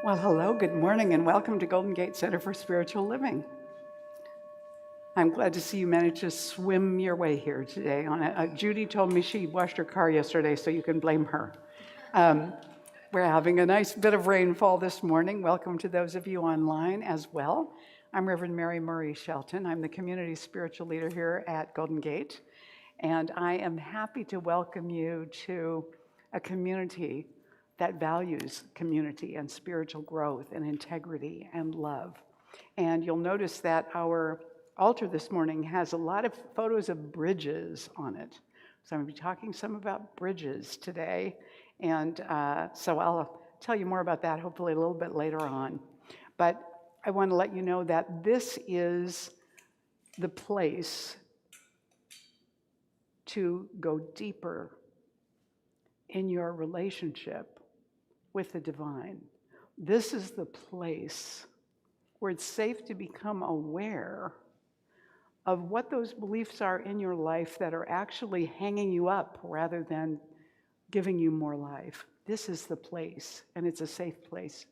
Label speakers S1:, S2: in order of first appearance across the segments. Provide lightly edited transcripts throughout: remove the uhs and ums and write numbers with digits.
S1: Well, hello, good morning, and welcome to Golden Gate Center for Spiritual Living. I'm glad to see you managed to swim your way here today. Judy told me she washed her car yesterday, so you can blame her. We're having a nice bit of rainfall this morning. Welcome to those of you online as well. I'm Reverend Mary Murray Shelton. I'm the community spiritual leader here at Golden Gate, and I am happy to welcome you to a community that values community and spiritual growth and integrity and love. And you'll notice that our altar this morning has a lot of photos of bridges on it. So I'm going to be talking some about bridges today. And so I'll tell you more about that hopefully a little bit later on. But I want to let you know that this is the place to go deeper in your relationship with the divine. This is the place where it's safe to become aware of what those beliefs are in your life that are actually hanging you up rather than giving you more life. This is the place, and it's a safe place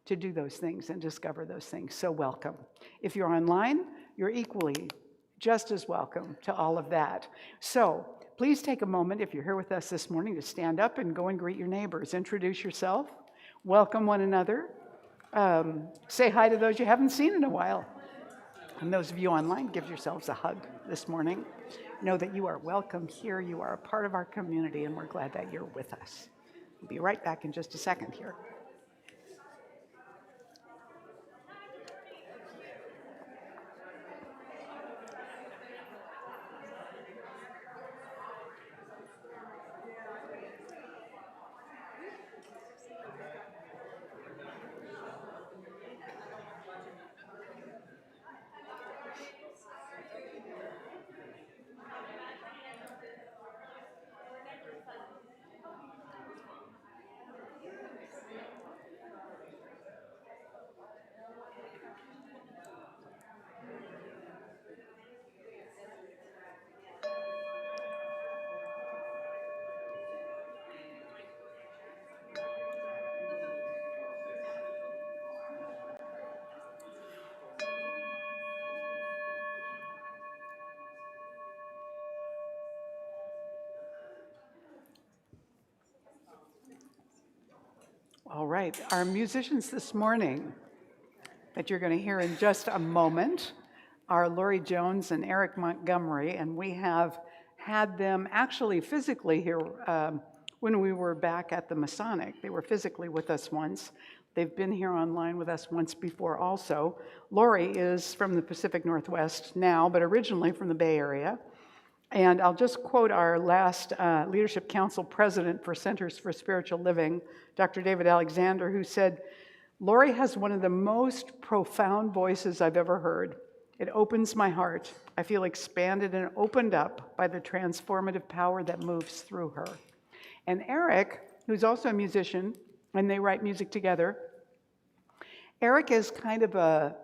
S1: to do those things and discover those things. So welcome. If you're online, you're equally just as welcome to all of that. So please take a moment, if you're here with us this morning, to stand up and go and greet your neighbors. Introduce yourself. Welcome one another. Say hi to those you haven't seen in a while. And those of you online, give yourselves a hug this morning. Know that you are welcome here. You are a part of our community, and we're glad that you're with us. We'll be right back in just a second here. All right, our musicians this morning that you're going to hear in just a moment are Lori Jones and Eric Montgomery, and we have had them actually physically here when we were back at the Masonic. They were physically with us once. They've been here online with us once before also. Lori is from the Pacific Northwest now, but originally from the Bay Area. And I'll just quote our last Leadership Council president for Centers for Spiritual Living, Dr. David Alexander, who said, "Lori has one of the most profound voices I've ever heard. It opens my heart. I feel expanded and opened up by the transformative power that moves through her." And Eric, who's also a musician, and they write music together, Eric is kind of a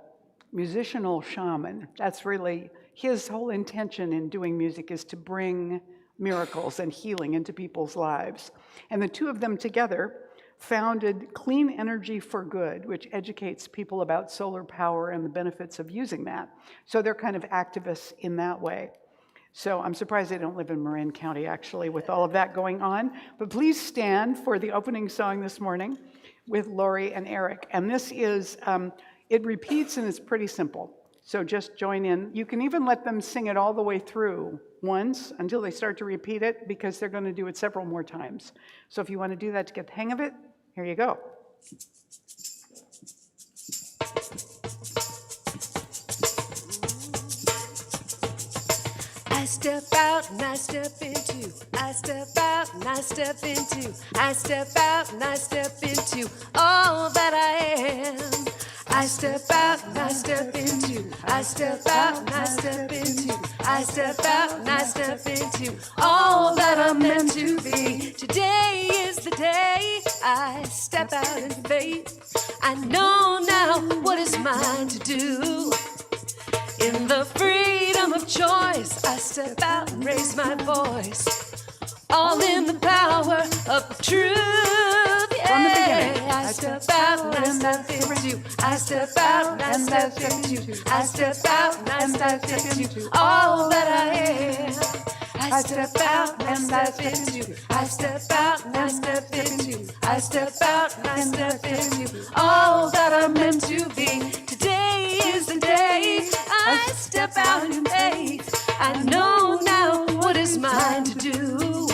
S1: musicianal shaman. That's really his whole intention in doing music, is to bring miracles and healing into people's lives. And the two of them together founded Clean Energy for Good, which educates people about solar power and the benefits of using that. So they're kind of activists in that way. So I'm surprised they don't live in Marin County, actually, with all of that going on. But please stand for the opening song this morning with Lori and Eric. And this is, it repeats and it's pretty simple. So just join in. You can even let them sing it all the way through once until they start to repeat it, because they're going to do it several more times. So if you want to do that to get the hang of it, here you go.
S2: I step out and I step into, I step out and I step into, I step out and I step into all that I am. I step out and I step into, I step out and I step into, I step out and I step into all that I'm meant to be. Today is the day I step out in faith. I know now what is mine to do. In the freedom of choice, I step out and raise my voice. All in the power of truth. Yeah, I step out and I step into. I step out and I step into. I step out and I step into all that I am. I step out and I step into. I step out and I step into. I step out and I step into all that I'm meant to be. Today is the day I step out in faith. I know now what is mine to do.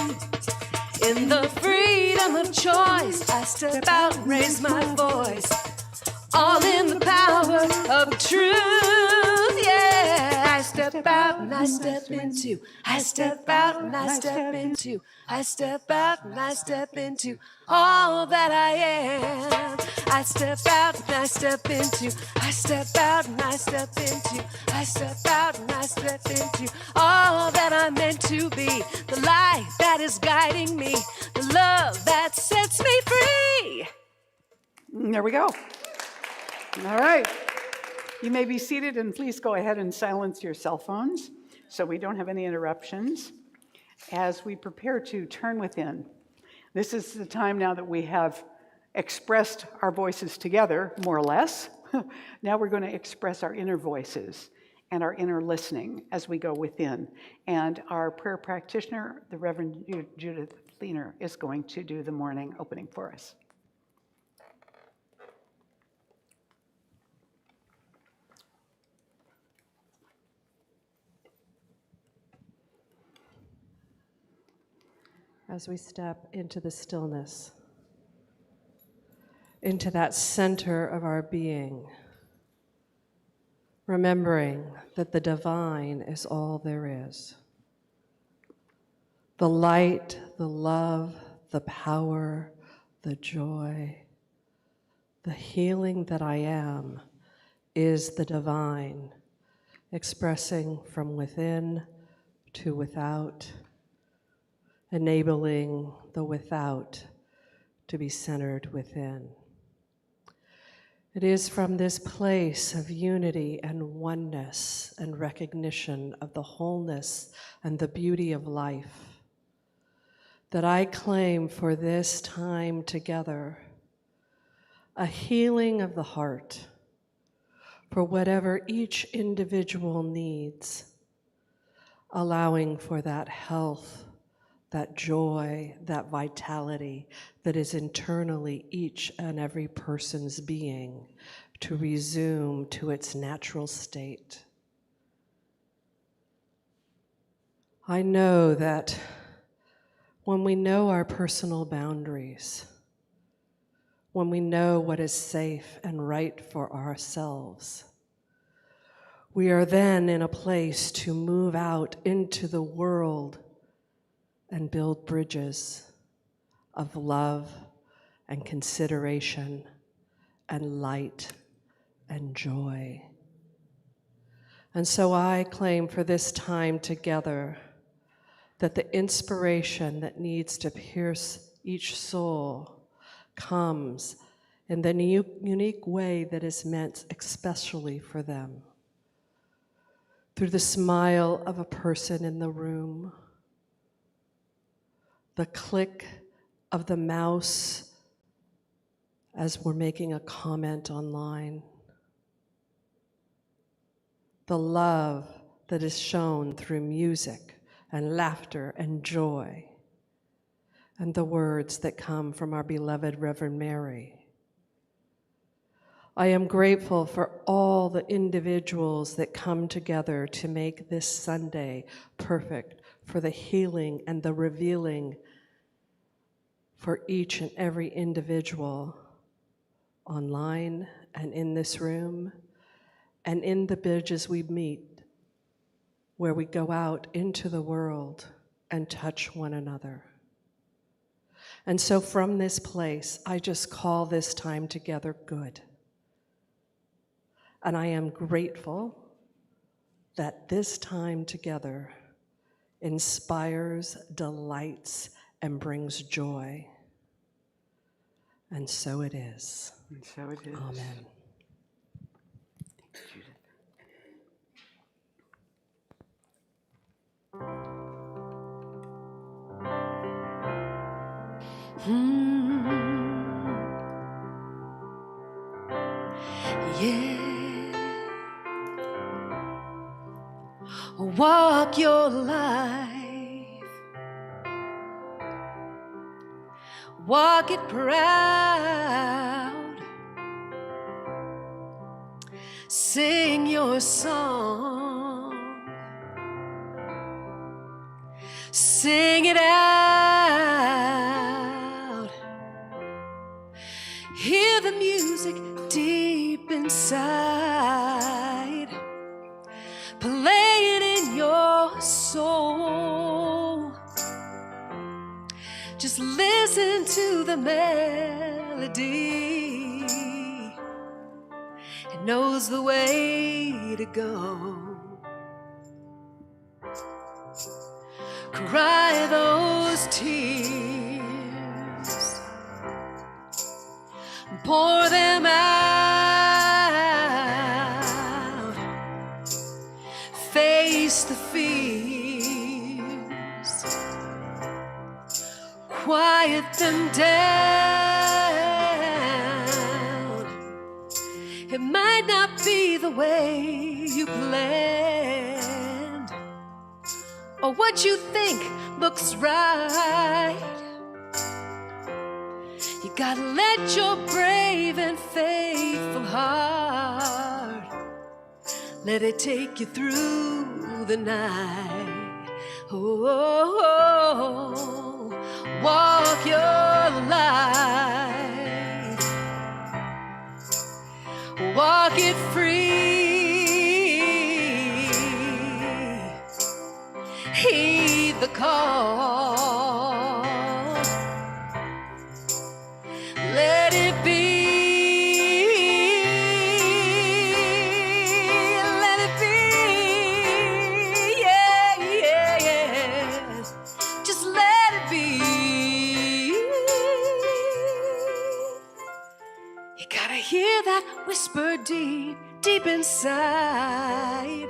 S2: In the freedom of choice, I step out and raise my voice. All in the power of truth, yeah. I step out and I step into. I step out and I step into. I step out and I step into all that I am. I step out and I step into. I step out and I step into. I step out and I step into all that I'm meant to be. The light that is guiding me. The love that sets me free.
S1: There we go. All right. You may be seated, and please go ahead and silence your cell phones so we don't have any interruptions as we prepare to turn within. This is the time now that we have expressed our voices together, more or less. Now we're going to express our inner voices and our inner listening as we go within. And our prayer practitioner, the Reverend Judith Fleener, is going to do the morning opening for us.
S3: As we step into the stillness, into that center of our being, remembering that the divine is all there is. The light, the love, the power, the joy, the healing that I am is the divine, expressing from within to without, enabling the without to be centered within. It is from this place of unity and oneness and recognition of the wholeness and the beauty of life that I claim for this time together a healing of the heart for whatever each individual needs, allowing for that health, that joy, that vitality that is internally each and every person's being to resume to its natural state. I know that when we know our personal boundaries, when we know what is safe and right for ourselves, we are then in a place to move out into the world and build bridges of love and consideration and light and joy. And so I claim for this time together that the inspiration that needs to pierce each soul comes in the unique way that is meant especially for them. Through the smile of a person in the room, the click of the mouse as we're making a comment online, the love that is shown through music and laughter and joy, and the words that come from our beloved Reverend Mary. I am grateful for all the individuals that come together to make this Sunday perfect for the healing and the revealing for each and every individual online and in this room and in the bridges we meet where we go out into the world and touch one another. And so from this place, I just call this time together good. And I am grateful that this time together inspires, delights, and brings joy. And so it is.
S1: And so it is.
S3: Amen.
S2: Yeah. Walk your life, walk it proud, sing your song, sing it out, hear the music deep inside, play it in your soul. Just listen to the melody. It knows the way to go. Cry those tears, pour them out, face the fears, quiet them down. It might not be the way you planned, or what you think looks right. You gotta let your brave and faithful heart, let it take you through the night. Oh, walk your life, walk it free, heed the call, let it be, let it be, yeah, yeah, yeah, just let it be. You gotta hear that whisper deep, deep inside,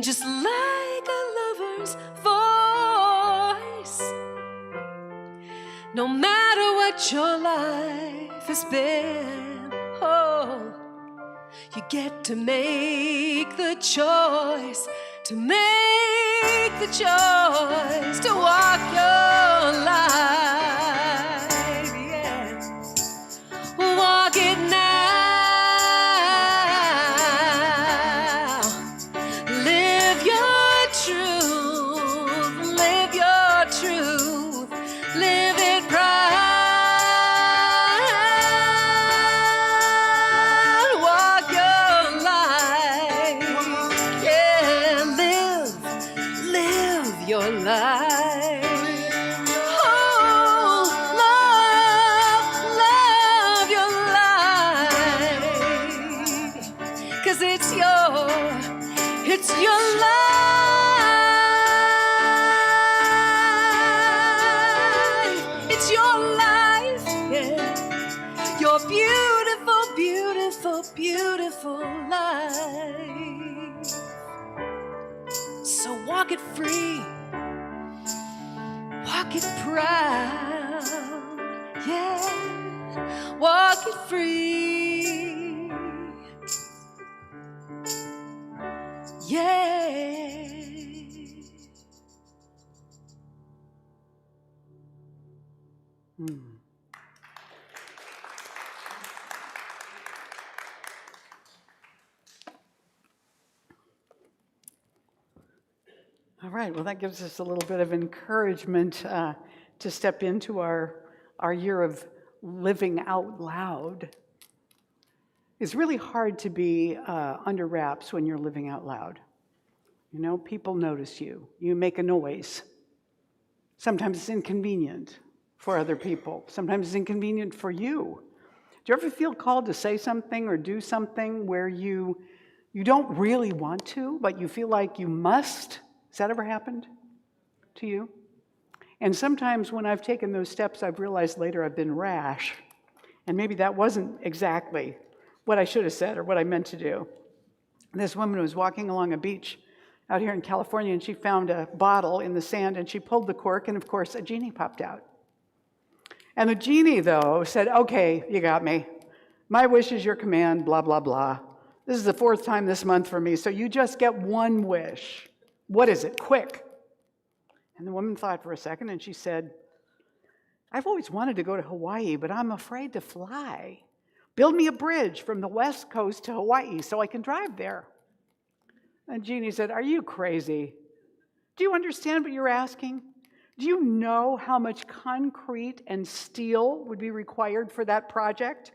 S2: just like a lover's voice. No matter what your life has been, oh, you get to make the choice, to make the choice to walk your life, yeah. Walk it now, live your truth, live your truth, live it proud, walk your life, yeah, live your life. Oh, love your life, 'cause it's your life, it's your life, yeah, your beautiful, beautiful, beautiful life. So walk it free, walk it proud, yeah, walk it free, yeah.
S1: All right, well, that gives us a little bit of encouragement to step into our year of living out loud. It's really hard to be under wraps when you're living out loud. You know, people notice you. You make a noise. Sometimes it's inconvenient for other people. Sometimes it's inconvenient for you. Do you ever feel called to say something or do something where you don't really want to, but you feel like you must? Has that ever happened to you? And sometimes when I've taken those steps, I've realized later I've been rash. And maybe that wasn't exactly what I should have said or what I meant to do. This woman was walking along a beach out here in California, and she found a bottle in the sand, and she pulled the cork, and of course, a genie popped out. And the genie, though, said, "Okay, you got me. My wish is your command, blah, blah, blah. This is the 4th time this month for me, so you just get one wish. What is it? Quick. And the woman thought for a second, and she said, I've always wanted to go to Hawaii, but I'm afraid to fly. Build me a bridge from the West Coast to Hawaii so I can drive there. And Jeannie said, are you crazy? Do you understand what you're asking? Do you know how much concrete and steel would be required for that project?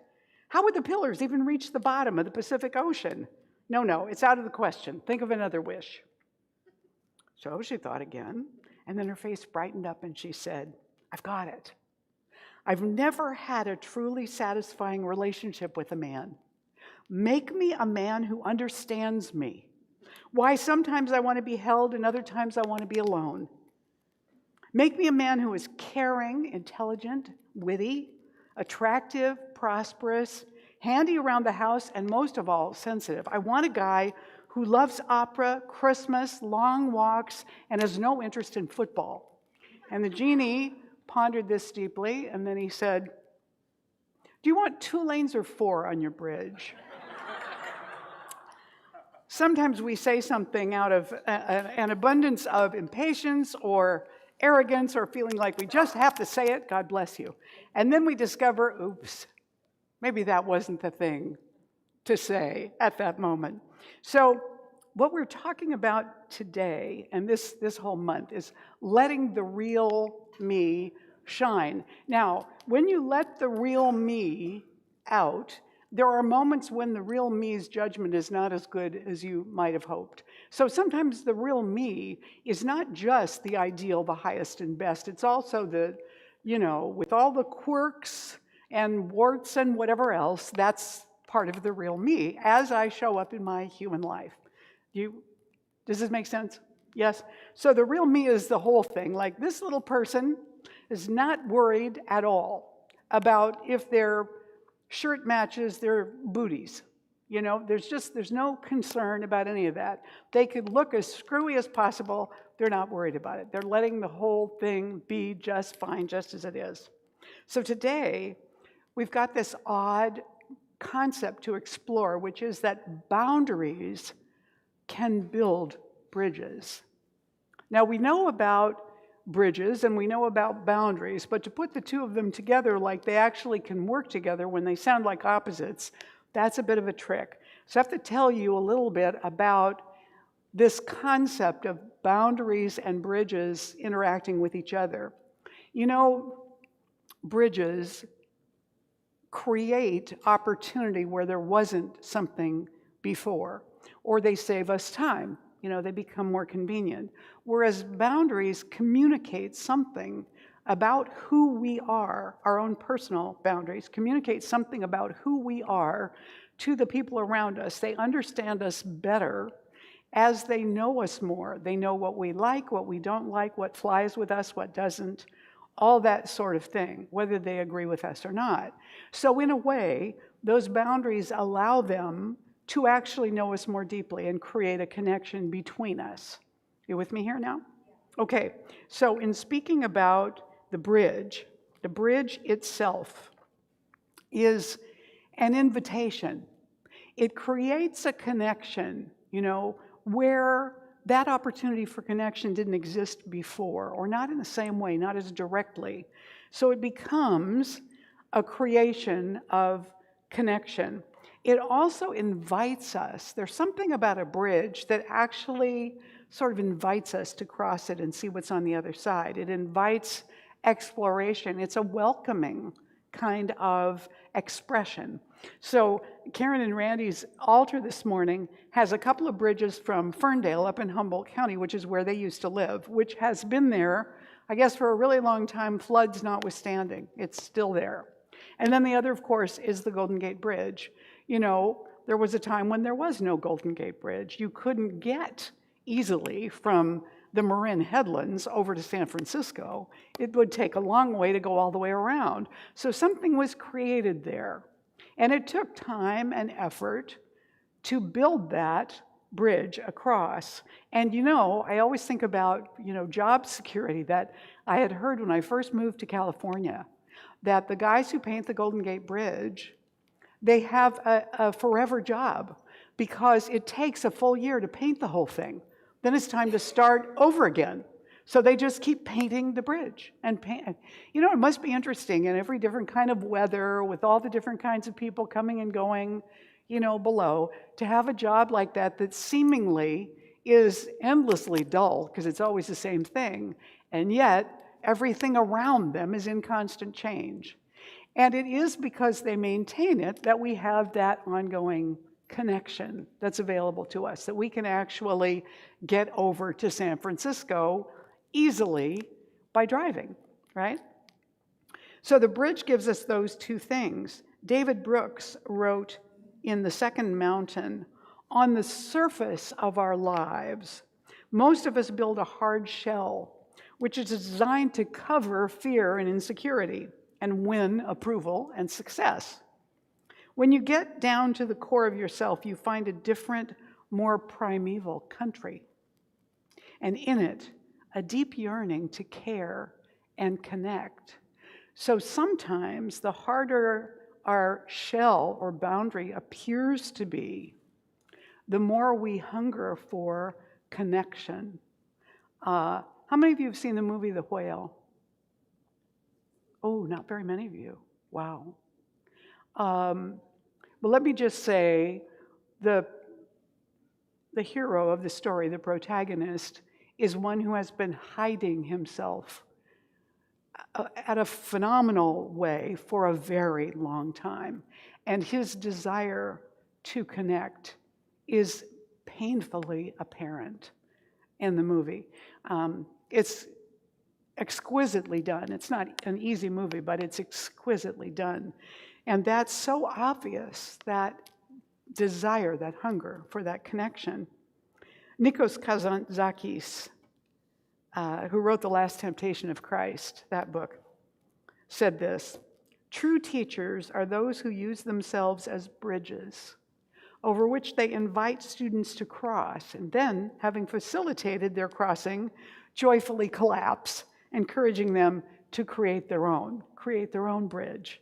S1: How would the pillars even reach the bottom of the Pacific Ocean? No, it's out of the question. Think of another wish. So she thought again, and then her face brightened up and she said, I've got it. I've never had a truly satisfying relationship with a man. Make me a man who understands me. Why sometimes I want to be held and other times I want to be alone. Make me a man who is caring, intelligent, witty, attractive, prosperous, handy around the house, and most of all, sensitive. I want a guy who loves opera, Christmas, long walks, and has no interest in football. And the genie pondered this deeply, and then he said, do you want 2 lanes or 4 on your bridge? Sometimes we say something out of an abundance of impatience or arrogance or feeling like we just have to say it, God bless you. And then we discover, oops, maybe that wasn't the thing to say at that moment. So what we're talking about today and this whole month is letting the real me shine. Now, when you let the real me out, there are moments when the real me's judgment is not as good as you might have hoped. So sometimes the real me is not just the ideal, the highest and best. It's also the, with all the quirks and warts and whatever else, that's part of the real me as I show up in my human life. Does this make sense? Yes? So the real me is the whole thing. Like this little person is not worried at all about if their shirt matches their booties. There's no concern about any of that. They could look as screwy as possible. They're not worried about it. They're letting the whole thing be just fine, just as it is. So today, we've got this odd concept to explore, which is that boundaries can build bridges. Now, we know about bridges and we know about boundaries, but to put the two of them together like they actually can work together when they sound like opposites, that's a bit of a trick. So I have to tell you a little bit about this concept of boundaries and bridges interacting with each other. Bridges create opportunity where there wasn't something before, or they save us time. They become more convenient. Whereas boundaries communicate something about who we are, our own personal boundaries, communicate something about who we are to the people around us. They understand us better as they know us more. They know what we like, what we don't like, what flies with us, what doesn't, all that sort of thing, whether they agree with us or not. So in a way, those boundaries allow them to actually know us more deeply and create a connection between us. You with me here now? Okay, so in speaking about the bridge itself is an invitation. It creates a connection, where that opportunity for connection didn't exist before, or not in the same way, not as directly. So it becomes a creation of connection. It also invites us. There's something about a bridge that actually sort of invites us to cross it and see what's on the other side. It invites exploration. It's a welcoming kind of expression. So Karen and Randy's altar this morning has a couple of bridges from Ferndale up in Humboldt County, which is where they used to live, which has been there, I guess, for a really long time, floods notwithstanding. It's still there. And then the other, of course, is the Golden Gate Bridge. There was a time when there was no Golden Gate Bridge. You couldn't get easily from the Marin Headlands over to San Francisco. It would take a long way to go all the way around. So something was created there. And it took time and effort to build that bridge across. And I always think about, job security that I had heard when I first moved to California, that the guys who paint the Golden Gate Bridge, they have a forever job because it takes a full year to paint the whole thing. Then it's time to start over again. So they just keep painting the bridge and paint. You know, it must be interesting in every different kind of weather with all the different kinds of people coming and going, you know, below, to have a job like that that seemingly is endlessly dull because it's always the same thing, and yet everything around them is in constant change. And it is because they maintain it that we have that ongoing connection that's available to us, that we can actually get over to San Francisco easily by driving, right? So the bridge gives us those two things. David Brooks wrote in The Second Mountain, on the surface of our lives, most of us build a hard shell, which is designed to cover fear and insecurity and win approval and success. When you get down to the core of yourself, you find a different, more primeval country. And in it, a deep yearning to care and connect. So sometimes the harder our shell or boundary appears to be, the more we hunger for connection. How many of you have seen the movie The Whale? Oh, not very many of you. Wow. Well, let me just say, the hero of the story, the protagonist, is one who has been hiding himself at a phenomenal way for a very long time. And his desire to connect is painfully apparent in the movie. It's exquisitely done. It's not an easy movie, but it's exquisitely done. And that's so obvious, that desire, that hunger for that connection. Nikos Kazantzakis, who wrote The Last Temptation of Christ, that book, said this: true teachers are those who use themselves as bridges over which they invite students to cross, and then, having facilitated their crossing, joyfully collapse, encouraging them to create their own bridge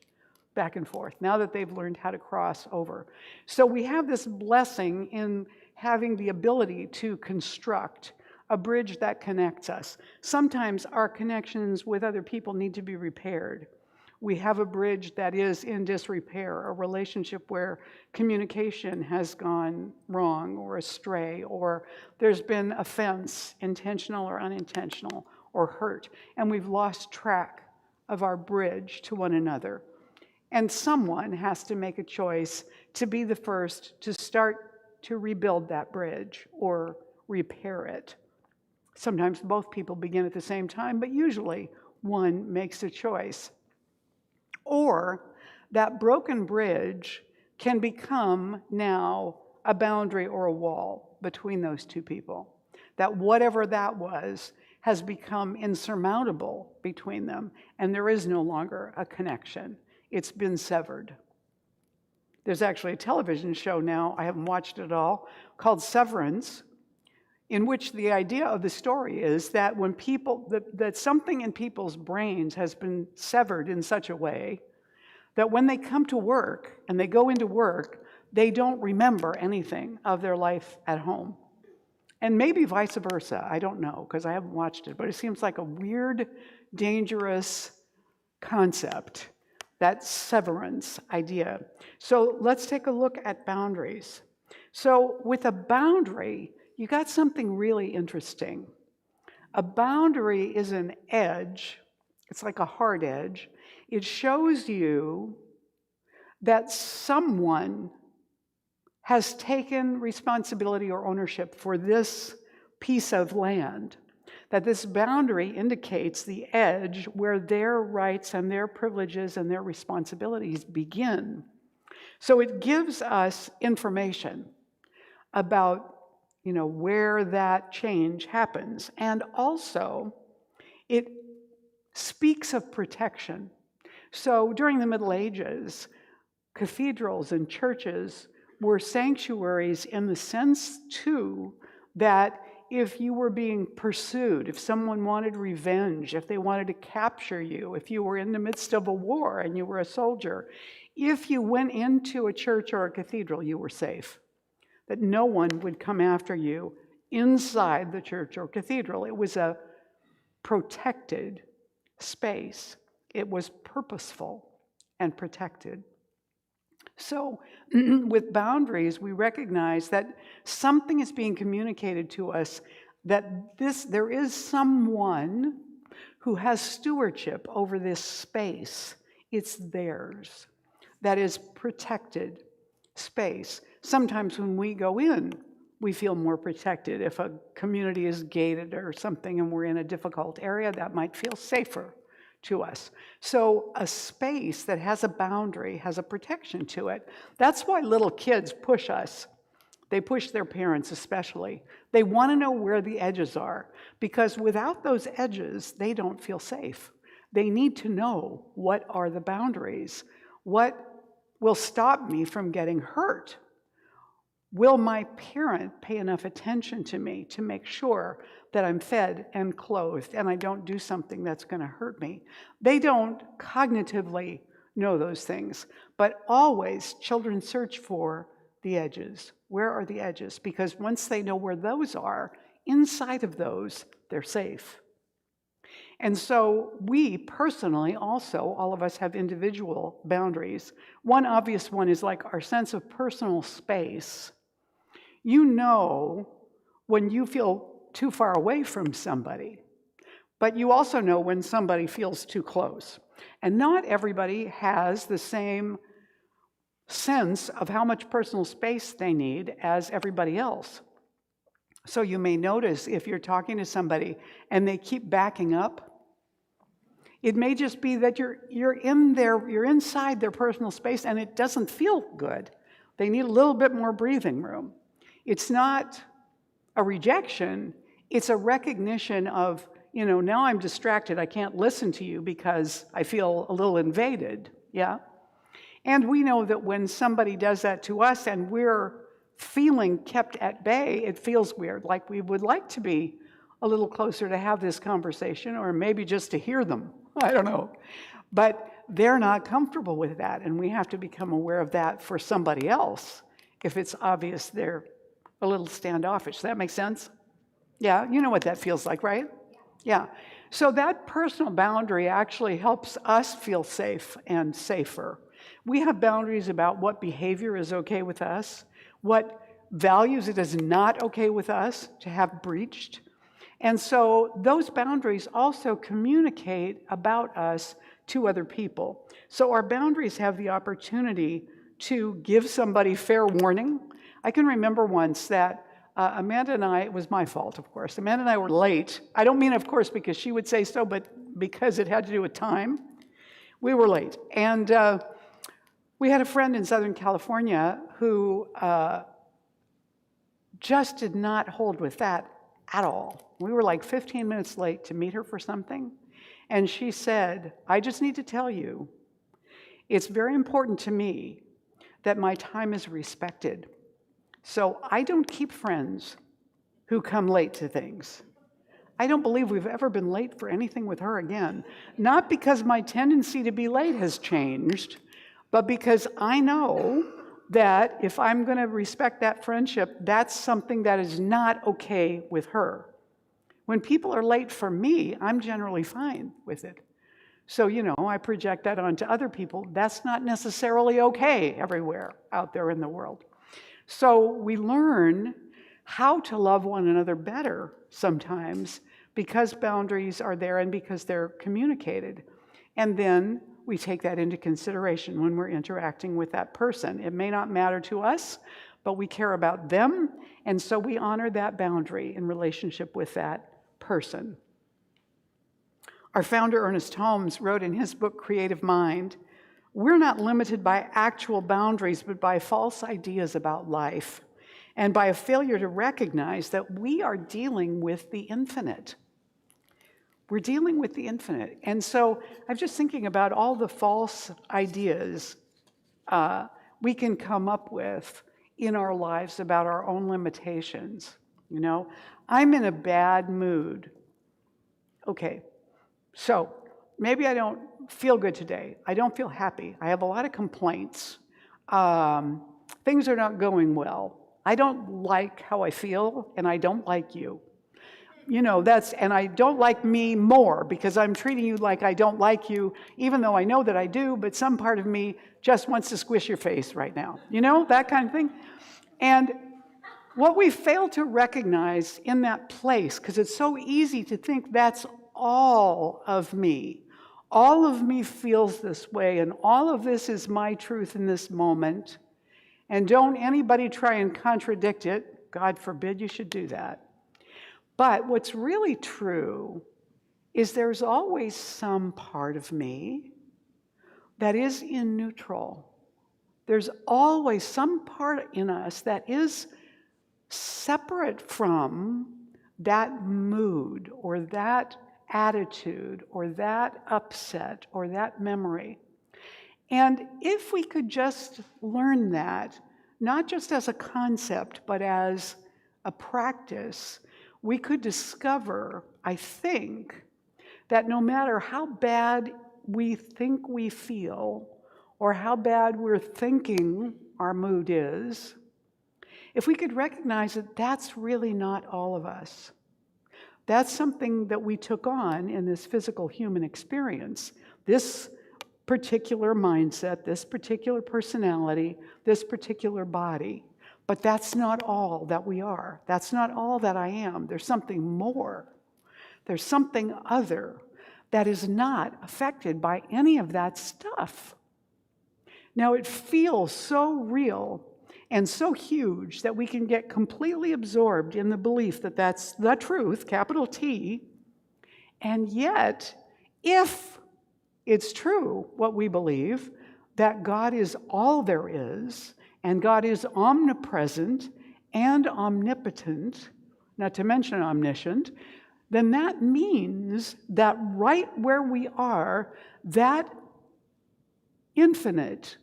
S1: back and forth, now that they've learned how to cross over. So we have this blessing in having the ability to construct a bridge that connects us. Sometimes our connections with other people need to be repaired. We have a bridge that is in disrepair, a relationship where communication has gone wrong or astray, or there's been offense, intentional or unintentional, or hurt, and we've lost track of our bridge to one another. And someone has to make a choice to be the first to start to rebuild that bridge or repair it. Sometimes both people begin at the same time, but usually one makes a choice. Or that broken bridge can become now a boundary or a wall between those two people. That whatever that was has become insurmountable between them, and there is no longer a connection. It's been severed. There's actually a television show now, I haven't watched it all, called Severance, in which the idea of the story is that when people, that something in people's brains has been severed in such a way that when they come to work and they go into work, they don't remember anything of their life at home. And maybe vice versa, I don't know, because I haven't watched it, but it seems like a weird, dangerous concept, that severance idea. So let's take a look at boundaries. So with a boundary, you got something really interesting. A boundary is an edge. It's like a hard edge. It shows you that someone has taken responsibility or ownership for this piece of land, that this boundary indicates the edge where their rights and their privileges and their responsibilities begin. So it gives us information about, where that change happens. And also, it speaks of protection. So during the Middle Ages, cathedrals and churches were sanctuaries in the sense, too, that if you were being pursued, if someone wanted revenge, if they wanted to capture you, if you were in the midst of a war and you were a soldier, If you went into a church or a cathedral, you were safe, that no one would come after you inside the church or cathedral. It was a protected space. It was purposeful and protected. So with boundaries, we recognize that something is being communicated to us, that there is someone who has stewardship over this space. It's theirs. That is protected space. Sometimes when we go in, we feel more protected. If a community is gated or something and we're in a difficult area, that might feel safer to us. So a space that has a boundary has a protection to it. That's why little kids push us. They push their parents especially. They want to know where the edges are, because without those edges, they don't feel safe. They need to know what are the boundaries. What will stop me from getting hurt? Will my parent pay enough attention to me to make sure that I'm fed and clothed and I don't do something that's going to hurt me? They don't cognitively know those things, but always children search for the edges. Where are the edges? Because once they know where those are, inside of those, they're safe. And so we personally also, all of us have individual boundaries. One obvious one is like our sense of personal space. You know when you feel too far away from somebody, but you also know when somebody feels too close. And not everybody has the same sense of how much personal space they need as everybody else. So you may notice if you're talking to somebody and they keep backing up, it may just be that you're inside their personal space and it doesn't feel good. They need a little bit more breathing room. It's not a rejection, it's a recognition of, now I'm distracted, I can't listen to you because I feel a little invaded, yeah? And we know that when somebody does that to us and we're feeling kept at bay, it feels weird, like we would like to be a little closer to have this conversation, or maybe just to hear them, I don't know. But they're not comfortable with that, and we have to become aware of that for somebody else if it's obvious they're a little standoffish. Does that make sense? Yeah, you know what that feels like, right? Yeah. So that personal boundary actually helps us feel safe and safer. We have boundaries about what behavior is okay with us, what values it is not okay with us to have breached. And so those boundaries also communicate about us to other people. So our boundaries have the opportunity to give somebody fair warning. I can remember once that Amanda and I, it was my fault, of course. Amanda and I were late. I don't mean, of course, because she would say so, but because it had to do with time. We were late. And we had a friend in Southern California who just did not hold with that at all. We were like 15 minutes late to meet her for something. And she said, I just need to tell you, it's very important to me that my time is respected. So I don't keep friends who come late to things. I don't believe we've ever been late for anything with her again. Not because my tendency to be late has changed, but because I know that if I'm going to respect that friendship, that's something that is not okay with her. When people are late for me, I'm generally fine with it. So, I project that onto other people. That's not necessarily okay everywhere out there in the world. So we learn how to love one another better sometimes because boundaries are there and because they're communicated. And then we take that into consideration when we're interacting with that person. It may not matter to us, but we care about them, and so we honor that boundary in relationship with that person. Our founder, Ernest Holmes, wrote in his book, Creative Mind, we're not limited by actual boundaries, but by false ideas about life, and by a failure to recognize that we are dealing with the infinite. We're dealing with the infinite. And so I'm just thinking about all the false ideas we can come up with in our lives about our own limitations. I'm in a bad mood. Okay, so maybe I don't feel good today. I don't feel happy. I have a lot of complaints. Things are not going well. I don't like how I feel, and I don't like you. And I don't like me more because I'm treating you like I don't like you, even though I know that I do, but some part of me just wants to squish your face right now. That kind of thing. And what we fail to recognize in that place, because it's so easy to think that's all of me. All of me feels this way, and all of this is my truth in this moment. And don't anybody try and contradict it. God forbid you should do that. But what's really true is there's always some part of me that is in neutral. There's always some part in us that is separate from that mood or that attitude or that upset or that memory. And if we could just learn that, not just as a concept, but as a practice, we could discover, I think, that no matter how bad we think we feel or how bad we're thinking our mood is, if we could recognize that that's really not all of us. That's something that we took on in this physical human experience. This particular mindset, this particular personality, this particular body. But that's not all that we are. That's not all that I am. There's something more. There's something other that is not affected by any of that stuff. Now, it feels so real and so huge that we can get completely absorbed in the belief that that's the truth, capital T. And yet, if it's true what we believe, that God is all there is, and God is omnipresent and omnipotent, not to mention omniscient, then that means that right where we are, that infinite,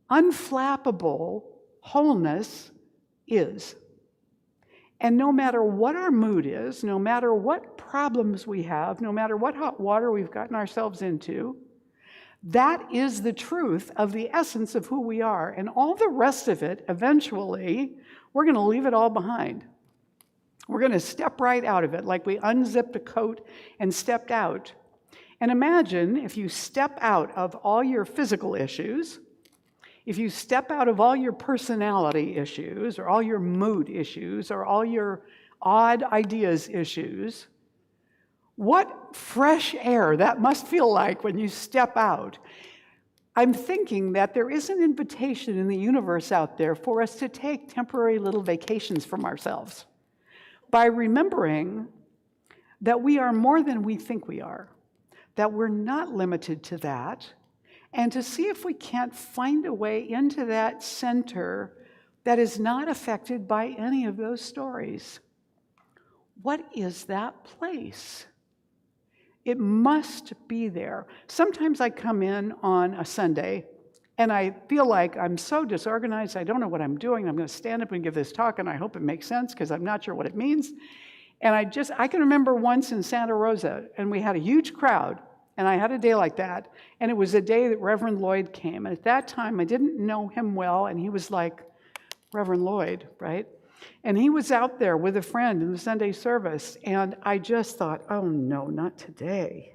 S1: unflappable wholeness is. And no matter what our mood is, no matter what problems we have, no matter what hot water we've gotten ourselves into, that is the truth of the essence of who we are. And all the rest of it, eventually, we're going to leave it all behind. We're going to step right out of it, like we unzipped a coat and stepped out. And imagine if you step out of all your physical issues, if you step out of all your personality issues, or all your mood issues, or all your odd ideas issues, what fresh air that must feel like when you step out. I'm thinking that there is an invitation in the universe out there for us to take temporary little vacations from ourselves by remembering that we are more than we think we are, that we're not limited to that, and to see if we can't find a way into that center that is not affected by any of those stories. What is that place? It must be there. Sometimes I come in on a Sunday and I feel like I'm so disorganized, I don't know what I'm doing. I'm going to stand up and give this talk and I hope it makes sense because I'm not sure what it means. And I can remember once in Santa Rosa and we had a huge crowd and I had a day like that. And it was a day that Reverend Lloyd came. And at that time, I didn't know him well and he was like, Reverend Lloyd, right? And he was out there with a friend in the Sunday service, and I just thought, oh no, not today.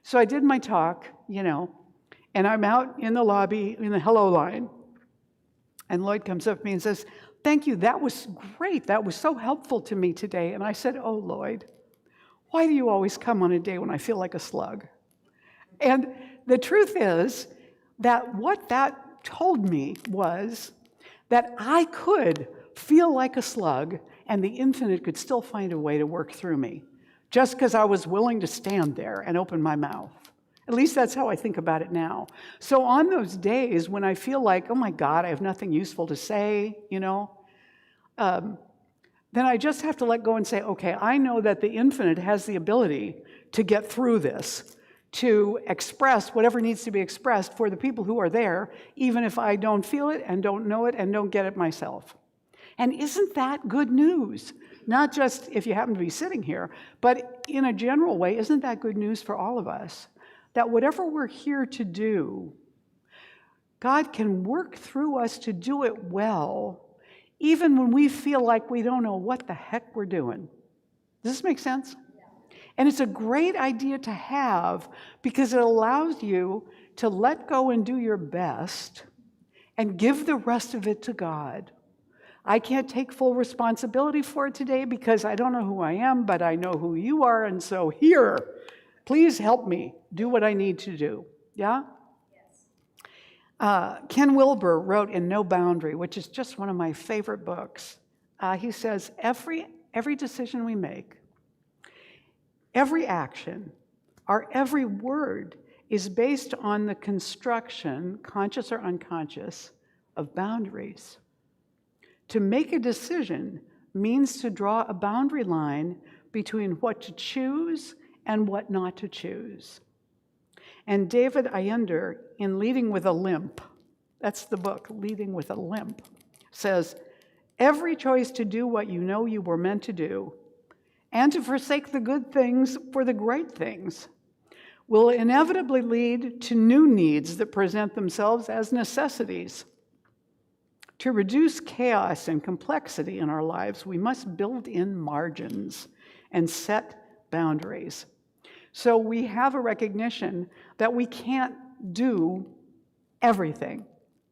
S1: So I did my talk, and I'm out in the lobby in the hello line, and Lloyd comes up to me and says, thank you, that was great. That was so helpful to me today. And I said, oh, Lloyd, why do you always come on a day when I feel like a slug? And the truth is that what that told me was that I could feel like a slug, and the infinite could still find a way to work through me, just because I was willing to stand there and open my mouth. At least that's how I think about it now. So on those days when I feel like, oh my God, I have nothing useful to say, then I just have to let go and say, okay, I know that the infinite has the ability to get through this, to express whatever needs to be expressed for the people who are there, even if I don't feel it and don't know it and don't get it myself. And isn't that good news? Not just if you happen to be sitting here, but in a general way, isn't that good news for all of us? That whatever we're here to do, God can work through us to do it well, even when we feel like we don't know what the heck we're doing. Does this make sense? And it's a great idea to have because it allows you to let go and do your best and give the rest of it to God. I can't take full responsibility for it today because I don't know who I am, but I know who you are, and so here, please help me do what I need to do. Yeah? Ken Wilber wrote in No Boundary, which is just one of my favorite books. He says, every decision we make, every action, our every word is based on the construction, conscious or unconscious, of boundaries. To make a decision means to draw a boundary line between what to choose and what not to choose. And David Allender, in Leading with a Limp, that's the book, Leading with a Limp, says, every choice to do what you know you were meant to do and to forsake the good things for the great things will inevitably lead to new needs that present themselves as necessities. To reduce chaos and complexity in our lives, we must build in margins and set boundaries. So we have a recognition that we can't do everything,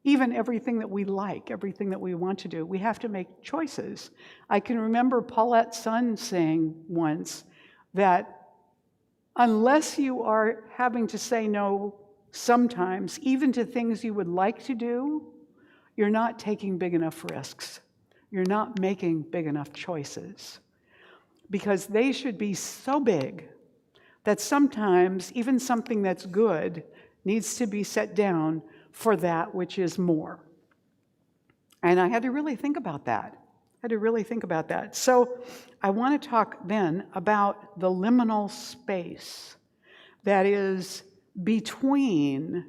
S1: even everything that we like, everything that we want to do. We have to make choices. I can remember Paulette's son saying once that unless you are having to say no sometimes, even to things you would like to do, you're not taking big enough risks. You're not making big enough choices. Because they should be so big that sometimes even something that's good needs to be set down for that which is more. And I had to really think about that. So I want to talk then about the liminal space that is between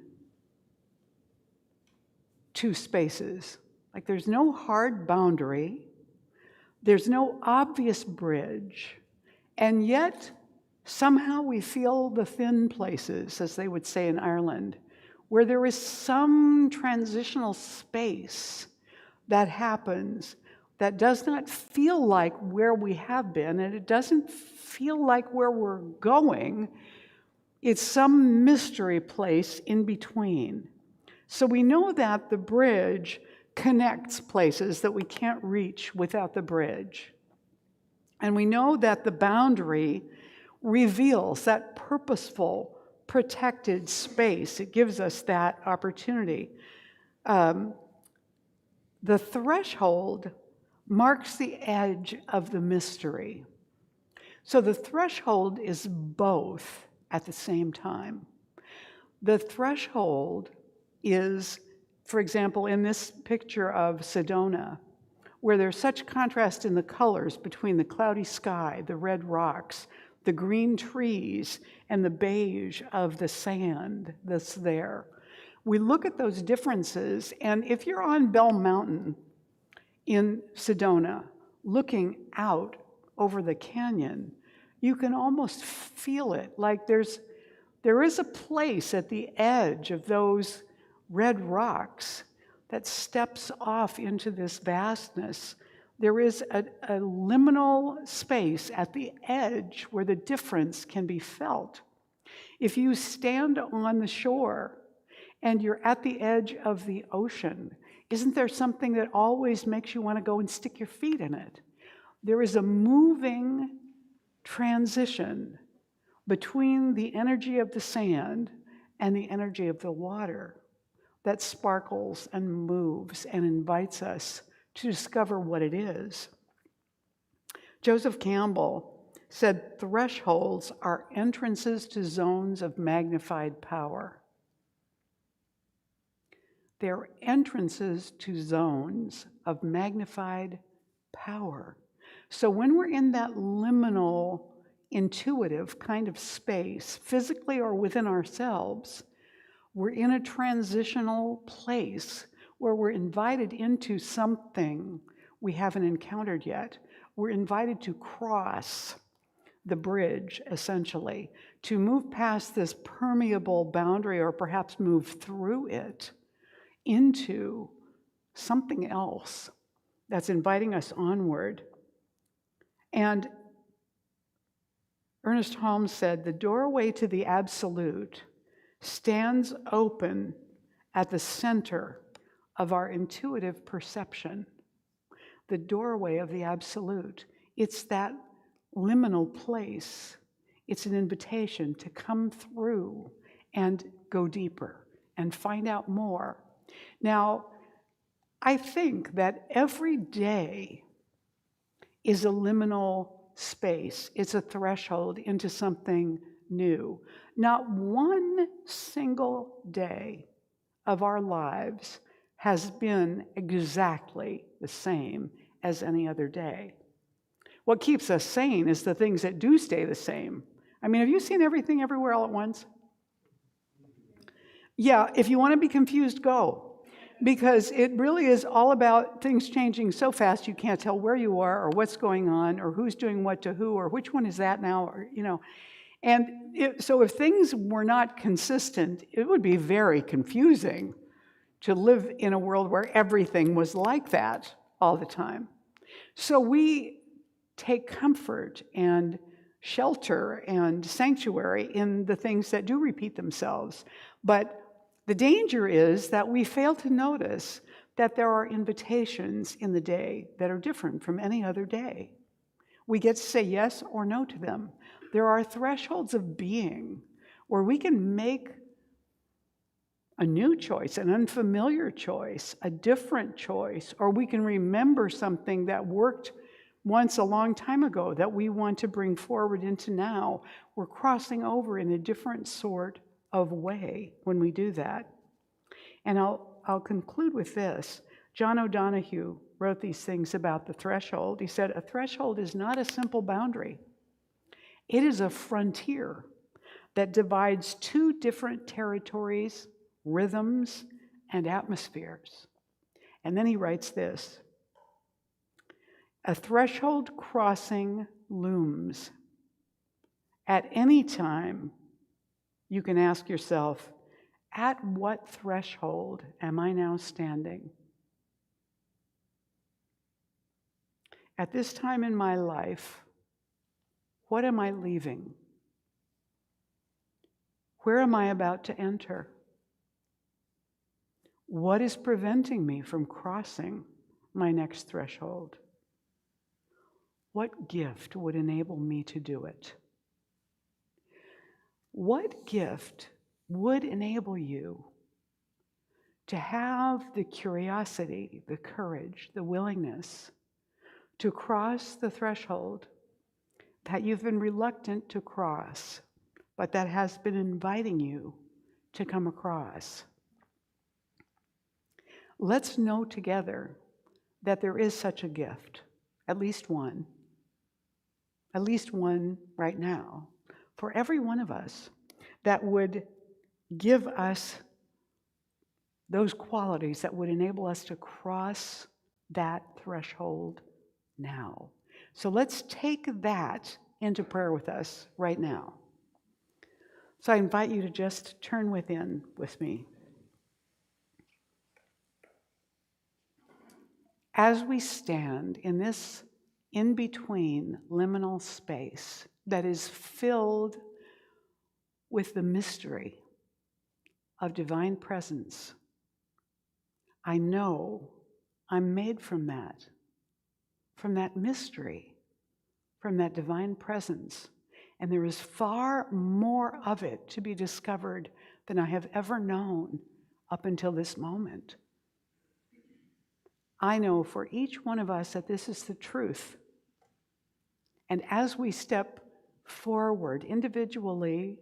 S1: two spaces. Like there's no hard boundary, there's no obvious bridge, and yet somehow we feel the thin places, as they would say in Ireland, where there is some transitional space that happens that does not feel like where we have been, and it doesn't feel like where we're going. It's some mystery place in between. So we know that the bridge connects places that we can't reach without the bridge. And we know that the boundary reveals that purposeful, protected space. It gives us that opportunity. The threshold marks the edge of the mystery. So the threshold is both at the same time. The threshold is, for example, in this picture of Sedona, where there's such contrast in the colors between the cloudy sky, the red rocks, the green trees, and the beige of the sand that's there. We look at those differences, and if you're on Bell Mountain in Sedona, looking out over the canyon, you can almost feel it. Like there is a place at the edge of those red rocks that steps off into this vastness. There is a liminal space at the edge where the difference can be felt. If you stand on the shore and you're at the edge of the ocean, isn't there something that always makes you want to go and stick your feet in it? There is a moving transition between the energy of the sand and the energy of the water that sparkles and moves and invites us to discover what it is. Joseph Campbell said, thresholds are entrances to zones of magnified power. They're entrances to zones of magnified power. So when we're in that liminal, intuitive kind of space, physically or within ourselves, we're in a transitional place where we're invited into something we haven't encountered yet. We're invited to cross the bridge, essentially, to move past this permeable boundary, or perhaps move through it into something else that's inviting us onward. And Ernest Holmes said, the doorway to the absolute stands open at the center of our intuitive perception. The doorway of the absolute. It's that liminal place. It's an invitation to come through and go deeper and find out more. Now, I think that every day is a liminal space. It's a threshold into something new. Not one single day of our lives has been exactly the same as any other day. What keeps us sane is the things that do stay the same. I mean, have you seen Everything Everywhere All at Once? Yeah, if you want to be confused, go. Because it really is all about things changing so fast you can't tell where you are or what's going on or who's doing what to who or which one is that now, or, you know. And so if things were not consistent, it would be very confusing to live in a world where everything was like that all the time. So we take comfort and shelter and sanctuary in the things that do repeat themselves. But the danger is that we fail to notice that there are invitations in the day that are different from any other day. We get to say yes or no to them. There are thresholds of being where we can make a new choice, an unfamiliar choice, a different choice, or we can remember something that worked once a long time ago that we want to bring forward into now. We're crossing over in a different sort of way when we do that. And I'll conclude with this. John O'Donohue wrote these things about the threshold. He said, a threshold is not a simple boundary. It is a frontier that divides two different territories, rhythms, and atmospheres. And then he writes this, a threshold crossing looms. At any time, you can ask yourself, at what threshold am I now standing? At this time in my life, what am I leaving? Where am I about to enter? What is preventing me from crossing my next threshold? What gift would enable me to do it? What gift would enable you to have the curiosity, the courage, the willingness to cross the threshold that you've been reluctant to cross, but that has been inviting you to come across? Let's know together that there is such a gift, at least one right now, for every one of us, that would give us those qualities that would enable us to cross that threshold now. So let's take that into prayer with us right now. So I invite you to just turn within with me. As we stand in this in-between liminal space that is filled with the mystery of divine presence, I know I'm made from that mystery, from that divine presence. And there is far more of it to be discovered than I have ever known up until this moment. I know for each one of us that this is the truth. And as we step forward individually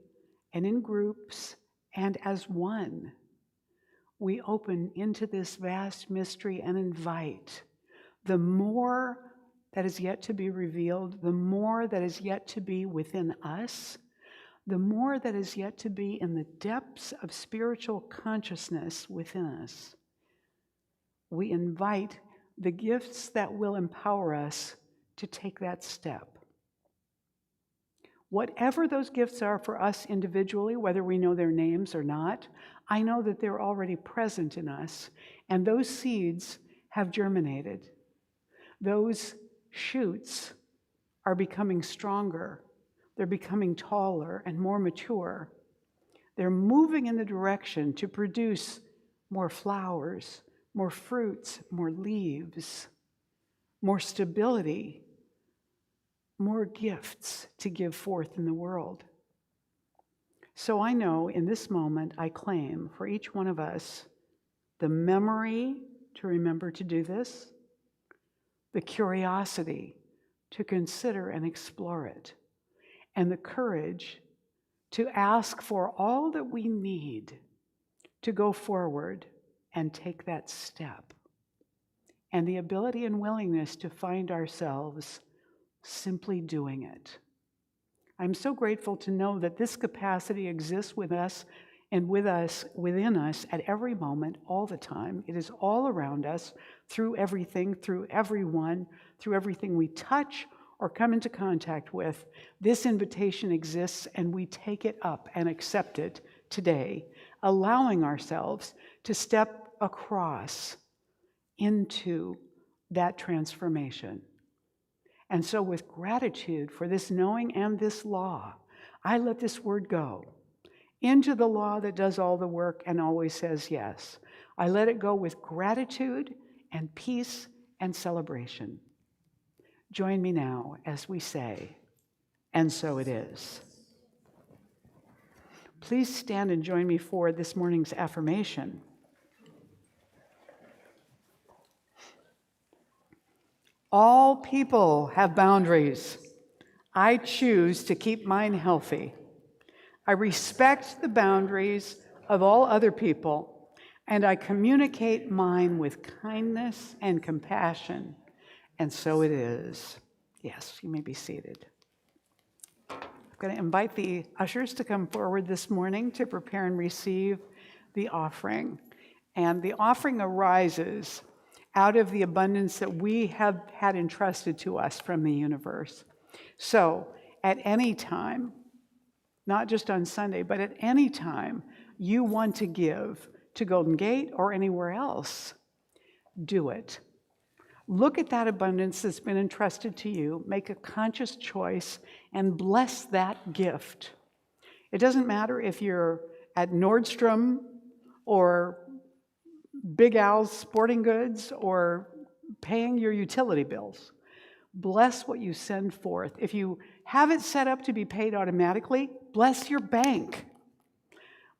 S1: and in groups and as one, we open into this vast mystery and invite the more that is yet to be revealed, the more that is yet to be within us, the more that is yet to be in the depths of spiritual consciousness within us. We invite the gifts that will empower us to take that step. Whatever those gifts are for us individually, whether we know their names or not, I know that they're already present in us, and those seeds have germinated. Those shoots are becoming stronger. They're becoming taller and more mature. They're moving in the direction to produce more flowers, more fruits, more leaves, more stability, more gifts to give forth in the world. So I know in this moment I claim for each one of us the memory to remember to do this, the curiosity to consider and explore it, and the courage to ask for all that we need to go forward and take that step, and the ability and willingness to find ourselves simply doing it. I'm so grateful to know that this capacity exists with us and within us at every moment, all the time. It is all around us, through everything, through everyone, through everything we touch or come into contact with. This invitation exists, and we take it up and accept it today, allowing ourselves to step across into that transformation. And so with gratitude for this knowing and this law, I let this word go into the law that does all the work and always says yes. I let it go with gratitude and peace and celebration. Join me now as we say, and so it is. Please stand and join me for this morning's affirmation. All people have boundaries. I choose to keep mine healthy. I respect the boundaries of all other people, and I communicate mine with kindness and compassion. And so it is. Yes, you may be seated. I'm going to invite the ushers to come forward this morning to prepare and receive the offering. And the offering arises out of the abundance that we have had entrusted to us from the universe. So at any time, not just on Sunday, but at any time you want to give to Golden Gate or anywhere else, do it. Look at that abundance that's been entrusted to you, make a conscious choice, and bless that gift. It doesn't matter if you're at Nordstrom or Big Al's Sporting Goods or paying your utility bills. Bless what you send forth. If you have it set up to be paid automatically, bless your bank.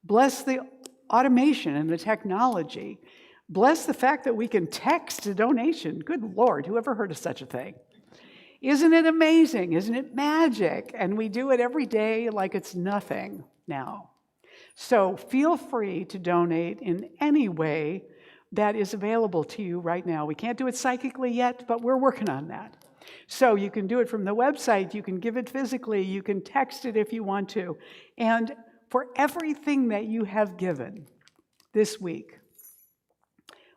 S1: Bless the automation and the technology. Bless the fact that we can text a donation. Good Lord, who ever heard of such a thing? Isn't it amazing? Isn't it magic? And we do it every day like it's nothing now. So feel free to donate in any way that is available to you right now. We can't do it psychically yet, but we're working on that. So you can do it from the website, you can give it physically, you can text it if you want to. And for everything that you have given this week,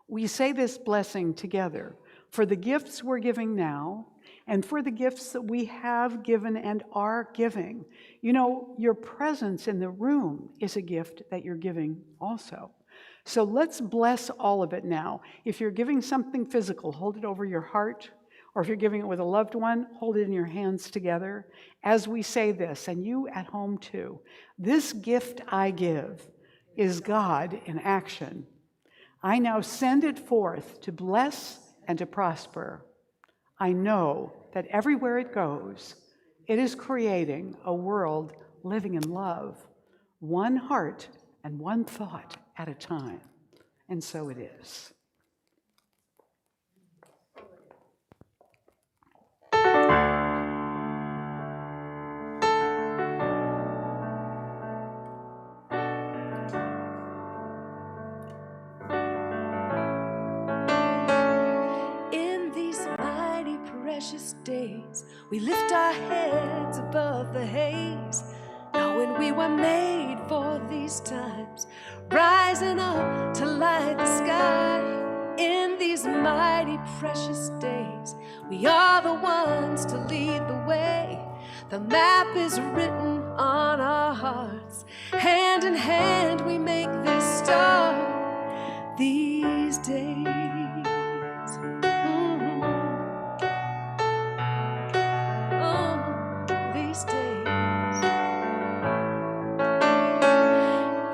S1: we say this blessing together for the gifts we're giving now and for the gifts that we have given and are giving. You know, your presence in the room is a gift that you're giving also. So let's bless all of it now. If you're giving something physical, hold it over your heart. Or if you're giving it with a loved one, hold it in your hands together as we say this, and you at home too. This gift I give is God in action. I now send it forth to bless and to prosper. I know that everywhere it goes, it is creating a world living in love, one heart and one thought at a time. And so it is.
S2: In these mighty precious days, we lift our heads above the haze, knowing we were made for these times, rising up to light the sky. In these mighty precious days, we are the ones to lead the way. The map is written on our hearts. Hand in hand we make this start these days. These days.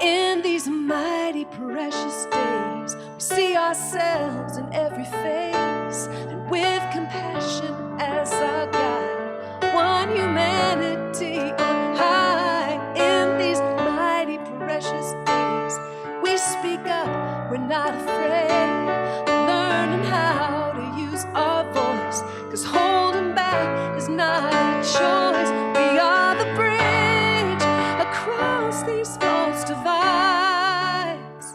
S2: In these mighty precious days, we see ourselves in every face, and with compassion as our guide, one humanity on high. In these mighty precious days, we speak up, we're not afraid, learning how to use our voice, 'cause holding back is not a choice. We are the bridge across these false divides,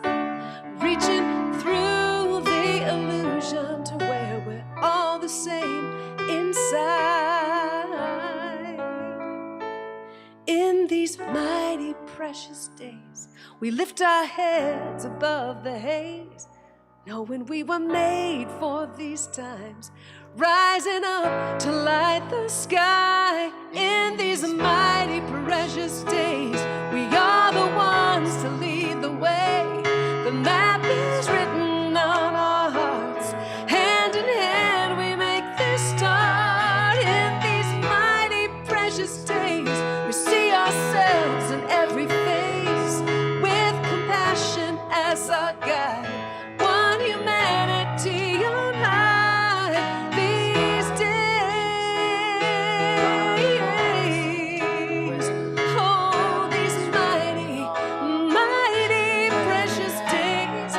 S2: reaching through the illusion to where we're all the same inside. In these mighty precious days, we lift our heads above the haze, knowing we were made for these times, rising up to light the sky. In these mighty precious days, we are the ones to lead the way. The map is written on our hearts. Hand in hand we make this start. In these mighty precious days, we see ourselves in every face, with compassion as our guide, one humanity on high. These days, oh, these mighty, mighty precious days,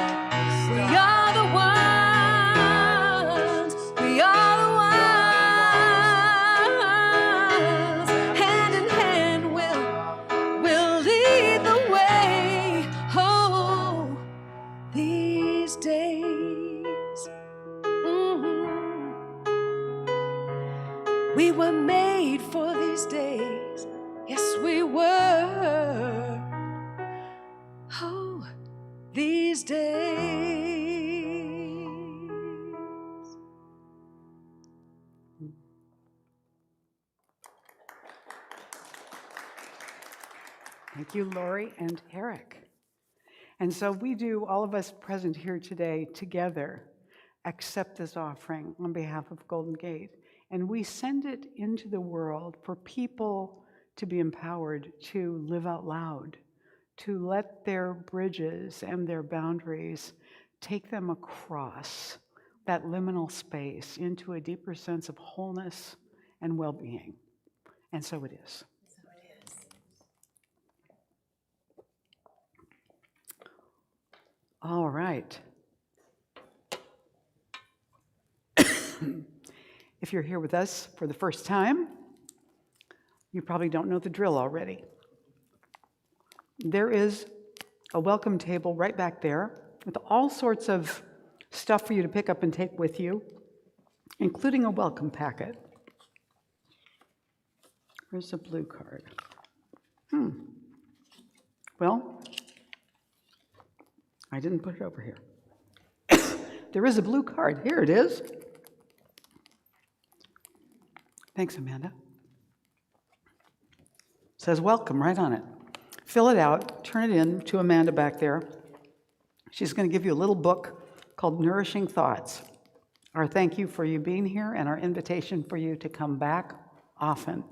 S2: we are the ones, we are the ones. Hand in hand we'll lead the way. Oh, these days. We were made for these days. Yes, we were. Oh, these days.
S1: Thank you, Lori and Eric. And so we do, all of us present here today together, accept this offering on behalf of Golden Gate. And we send it into the world for people to be empowered to live out loud, to let their bridges and their boundaries take them across that liminal space into a deeper sense of wholeness and well-being. And so it is. All right. If you're here with us for the first time, you probably don't know the drill already. There is a welcome table right back there with all sorts of stuff for you to pick up and take with you, including a welcome packet. Where's the blue card? Well, I didn't put it over here. There is a blue card. Here it is. Thanks, Amanda. It says welcome right on it. Fill it out, turn it in to Amanda back there. She's going to give you a little book called Nourishing Thoughts. Our thank you for you being here and our invitation for you to come back often.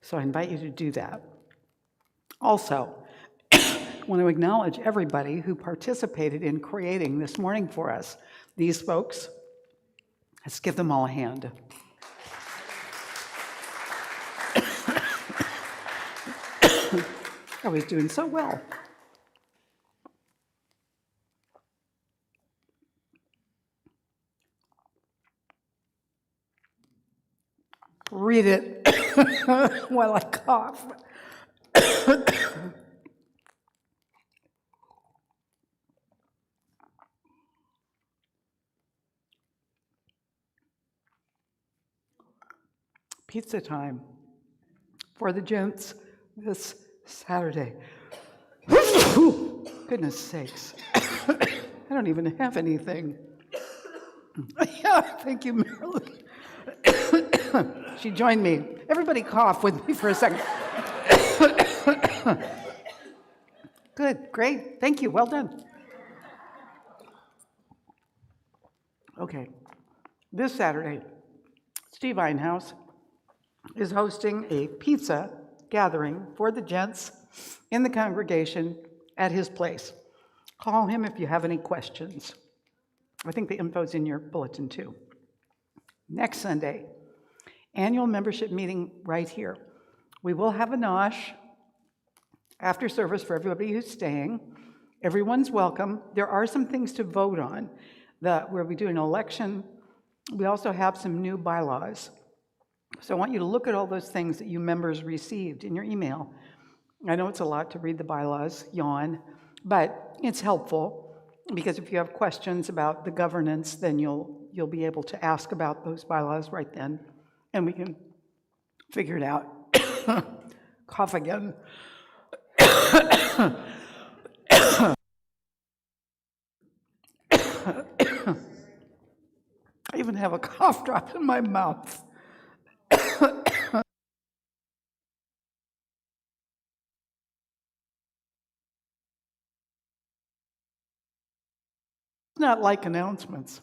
S1: So I invite you to do that. Also, I want to acknowledge everybody who participated in creating this morning for us. These folks, let's give them all a hand. Oh, he's doing so well. Read it while I cough. Pizza time for the gents this Saturday. Goodness sakes. I don't even have anything. Yeah, thank you, Marilyn. She joined me. Everybody cough with me for a second. Good, great, thank you, well done. Okay, this Saturday, Steve Einhaus is hosting a pizza gathering for the gents in the congregation at his place. Call him if you have any questions. I think the info's in your bulletin too. Next Sunday, annual membership meeting right here. We will have a nosh after service for everybody who's staying. Everyone's welcome. There are some things to vote on where we do an election. We also have some new bylaws. So I want you to look at all those things that you members received in your email. I know it's a lot to read the bylaws, yawn, but it's helpful because if you have questions about the governance, then you'll be able to ask about those bylaws right then, and we can figure it out. Cough again. I even have a cough drop in my mouth. It's not like announcements.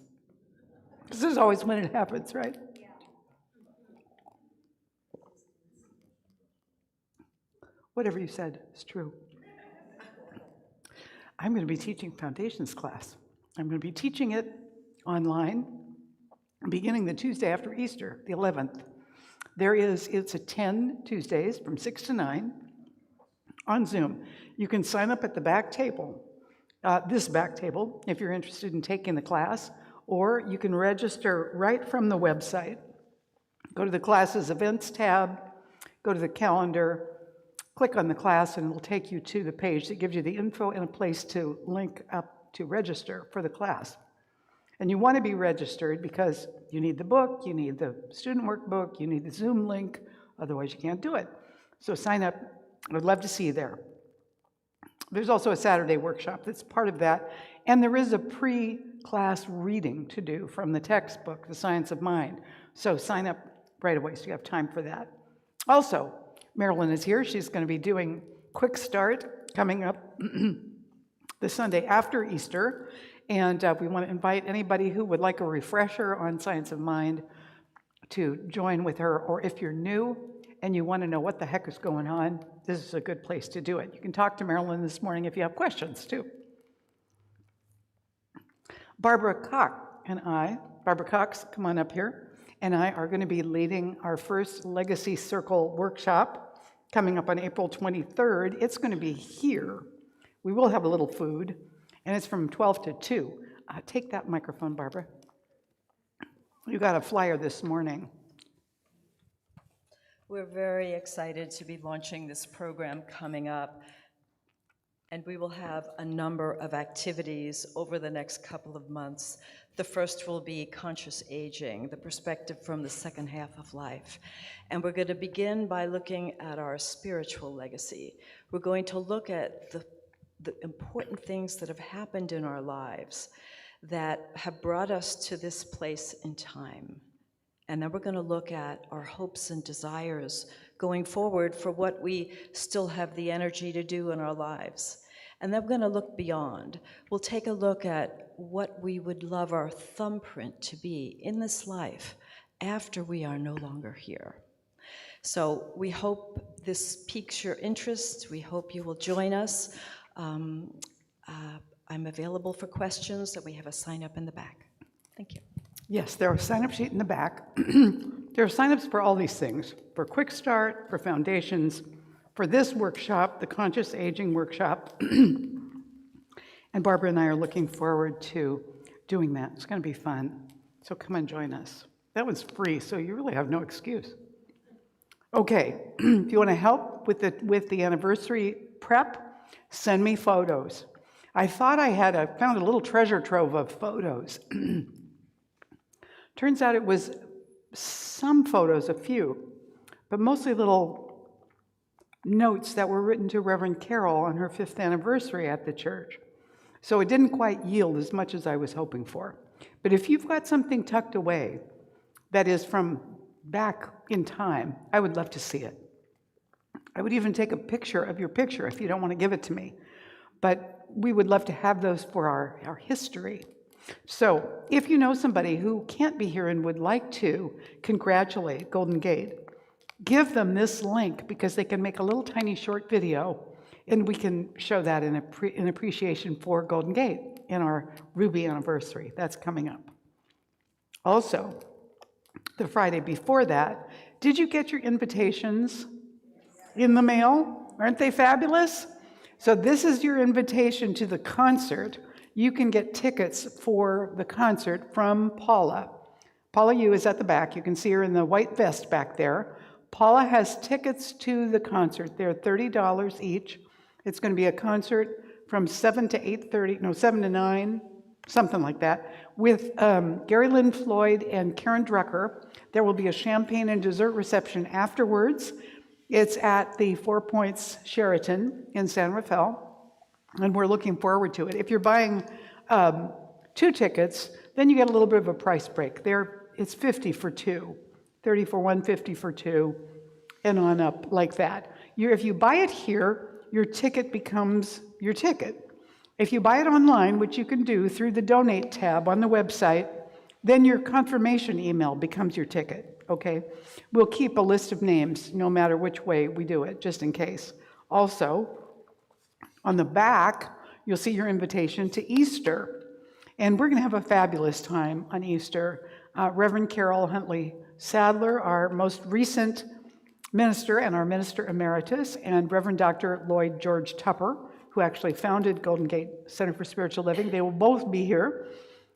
S1: This is always when it happens, right? Yeah. Whatever you said is true. I'm going to be teaching foundations class. I'm going to be teaching it online beginning the Tuesday after Easter, the 11th. It's a 10 Tuesdays from 6 to 9 on Zoom. You can sign up at the back table, this back table, if you're interested in taking the class, or you can register right from the website. Go to the classes events tab, go to the calendar, click on the class, and it'll take you to the page that gives you the info and a place to link up to register for the class. And you want to be registered because you need the book, you need the student workbook, you need the Zoom link, otherwise you can't do it. So sign up. I'd love to see you there. There's also a Saturday workshop that's part of that, and there is a pre-class reading to do from the textbook, The Science of Mind. So sign up right away so you have time for that. Also, Marilyn is here. She's going to be doing Quick Start coming up the Sunday after Easter. And we want to invite anybody who would like a refresher on Science of Mind to join with her. Or if you're new and you want to know what the heck is going on, this is a good place to do it. You can talk to Marilyn this morning if you have questions, too. Barbara Cox, come on up here, and I are going to be leading our first Legacy Circle workshop coming up on April 23rd. It's going to be here. We will have a little food. And it's from 12 to 2. Take that microphone, Barbara. You got a flyer this morning.
S4: We're very excited to be launching this program coming up. And we will have a number of activities over the next couple of months. The first will be conscious aging, the perspective from the second half of life. And we're going to begin by looking at our spiritual legacy. We're going to look at the important things that have happened in our lives that have brought us to this place in time. And then we're going to look at our hopes and desires going forward for what we still have the energy to do in our lives. And then we're going to look beyond. We'll take a look at what we would love our thumbprint to be in this life after we are no longer here. So we hope this piques your interest. We hope you will join us. I'm available for questions, that we have a sign up in the back. Thank you.
S1: Yes, there are a sign-up sheet in the back. There are sign-ups for all these things, for Quick Start, for Foundations, for this workshop, the Conscious Aging Workshop. And Barbara and I are looking forward to doing that. It's going to be fun. So come and join us. That was free, so you really have no excuse. Okay, if you want to help with the anniversary prep, send me photos. I thought I found a little treasure trove of photos. Turns out it was some photos, a few, but mostly little notes that were written to Reverend Carol on her 5th anniversary at the church. So it didn't quite yield as much as I was hoping for. But if you've got something tucked away that is from back in time, I would love to see it. I would even take a picture of your picture if you don't want to give it to me. But we would love to have those for our history. So if you know somebody who can't be here and would like to congratulate Golden Gate, give them this link because they can make a little tiny short video and we can show that in appreciation for Golden Gate in our Ruby anniversary. That's coming up. Also, the Friday before that, did you get your invitations in the mail? Aren't they fabulous? So this is your invitation to the concert. You can get tickets for the concert from Paula. Paula Yu is at the back. You can see her in the white vest back there. Paula has tickets to the concert. They're $30 each. It's going to be a concert from 7 to 8:30, no, 7 to 9, something like that, with Gary Lynn Floyd and Karen Drucker. There will be a champagne and dessert reception afterwards. It's at the Four Points Sheraton in San Rafael, and we're looking forward to it. If you're buying 2 tickets, then you get a little bit of a price break. It's $50 for 2, $30 for 1, $50 for 2, and on up like that. If you buy it here, your ticket becomes your ticket. If you buy it online, which you can do through the donate tab on the website, then your confirmation email becomes your ticket, okay? We'll keep a list of names no matter which way we do it, just in case. Also, on the back, you'll see your invitation to Easter. And we're going to have a fabulous time on Easter. Reverend Carol Huntley Sadler, our most recent minister and our minister emeritus, and Reverend Dr. Lloyd George Tupper, who actually founded Golden Gate Center for Spiritual Living. They will both be here.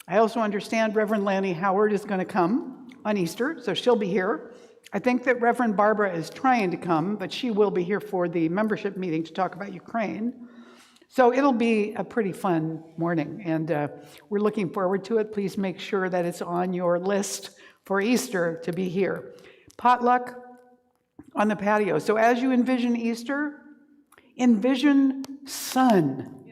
S1: I also understand Reverend Lanny Howard is going to come on Easter, so she'll be here. I think that Reverend Barbara is trying to come, but she will be here for the membership meeting to talk about Ukraine. So it'll be a pretty fun morning, and we're looking forward to it. Please make sure that it's on your list for Easter to be here. Potluck on the patio. So as you envision Easter, envision sun.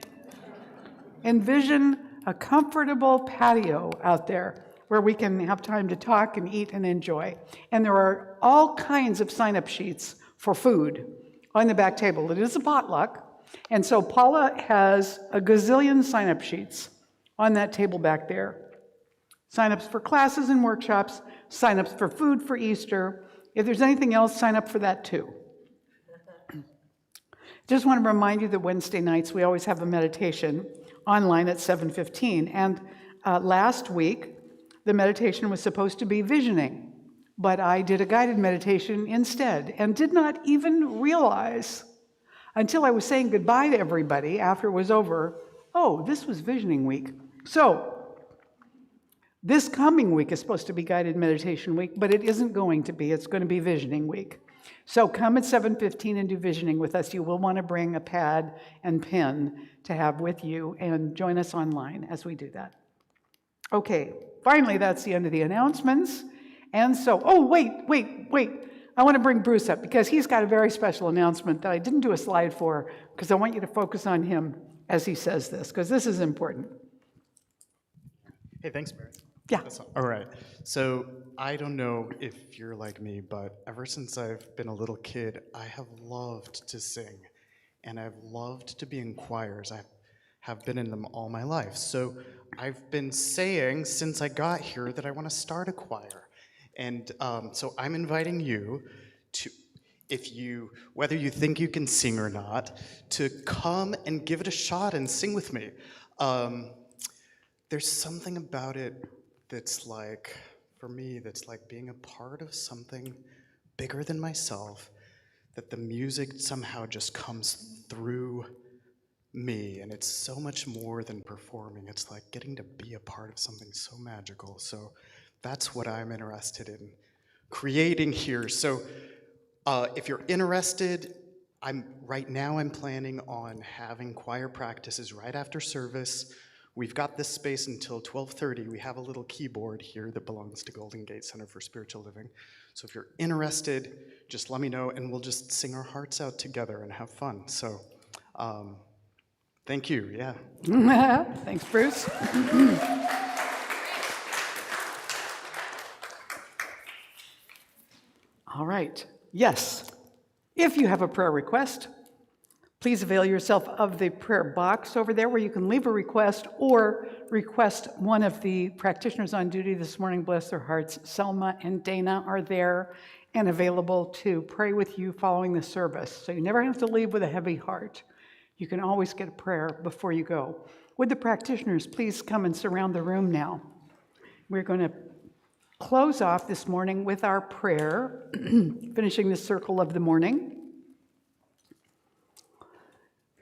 S1: Envision a comfortable patio out there where we can have time to talk and eat and enjoy. And there are all kinds of sign-up sheets for food on the back table. It is a potluck. And so Paula has a gazillion sign-up sheets on that table back there. Sign-ups for classes and workshops, sign-ups for food for Easter. If there's anything else, sign up for that too. Just want to remind you that Wednesday nights we always have a meditation online at 7:15. And last week, the meditation was supposed to be visioning, but I did a guided meditation instead and did not even realize until I was saying goodbye to everybody after it was over, oh, this was visioning week. So this coming week is supposed to be guided meditation week, but it isn't going to be. It's going to be visioning week. So come at 7:15 and do visioning with us. You will want to bring a pad and pen to have with you and join us online as we do that. Okay, finally, that's the end of the announcements. And so, oh, wait. I want to bring Bruce up because he's got a very special announcement that I didn't do a slide for because I want you to focus on him as he says this, because this is important.
S5: Hey, thanks, Mary.
S1: Yeah.
S5: All right. So I don't know if you're like me, but ever since I've been a little kid, I have loved to sing, and I've loved to be in choirs. I have been in them all my life. So I've been saying since I got here that I want to start a choir. And so I'm inviting you to, whether you think you can sing or not, to come and give it a shot and sing with me. There's something about it that's like, for me, that's like being a part of something bigger than myself, that the music somehow just comes through me, and it's so much more than performing. It's like getting to be a part of something so magical. So that's what I'm interested in creating here. So if you're interested, right now I'm planning on having choir practices right after service. We've got this space until 12:30. We have a little keyboard here that belongs to Golden Gate Center for Spiritual Living. So if you're interested, just let me know, and we'll just sing our hearts out together and have fun. So thank you, yeah.
S1: Thanks, Bruce. All right. Yes. If you have a prayer request, please avail yourself of the prayer box over there where you can leave a request or request one of the practitioners on duty this morning, bless their hearts. Selma and Dana are there and available to pray with you following the service. So you never have to leave with a heavy heart. You can always get a prayer before you go. Would the practitioners please come and surround the room now? We're going to close off this morning with our prayer, finishing the circle of the morning.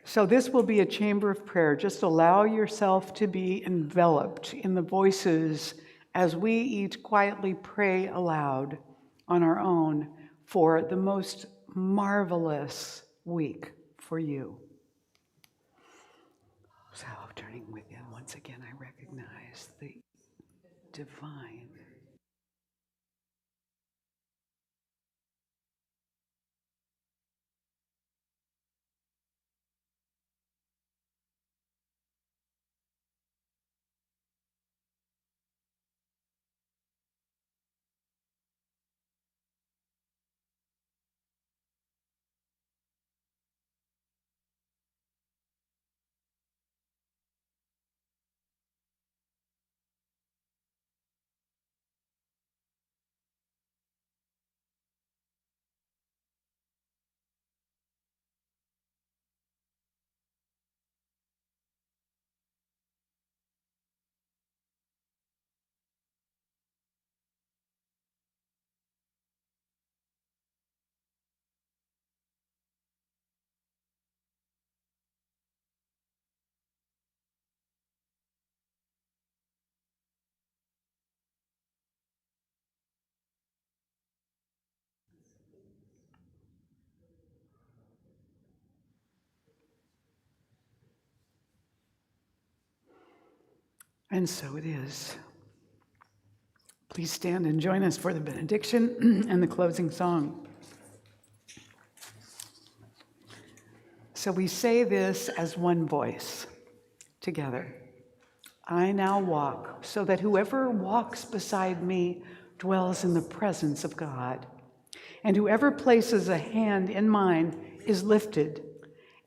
S1: So this will be a chamber of prayer. Just allow yourself to be enveloped in the voices as we each quietly pray aloud on our own for the most marvelous week for you. So turning within, once again, I recognize the divine. And so it is. Please stand and join us for the benediction and the closing song. So we say this as one voice together. I now walk so that whoever walks beside me dwells in the presence of God. And whoever places a hand in mine is lifted.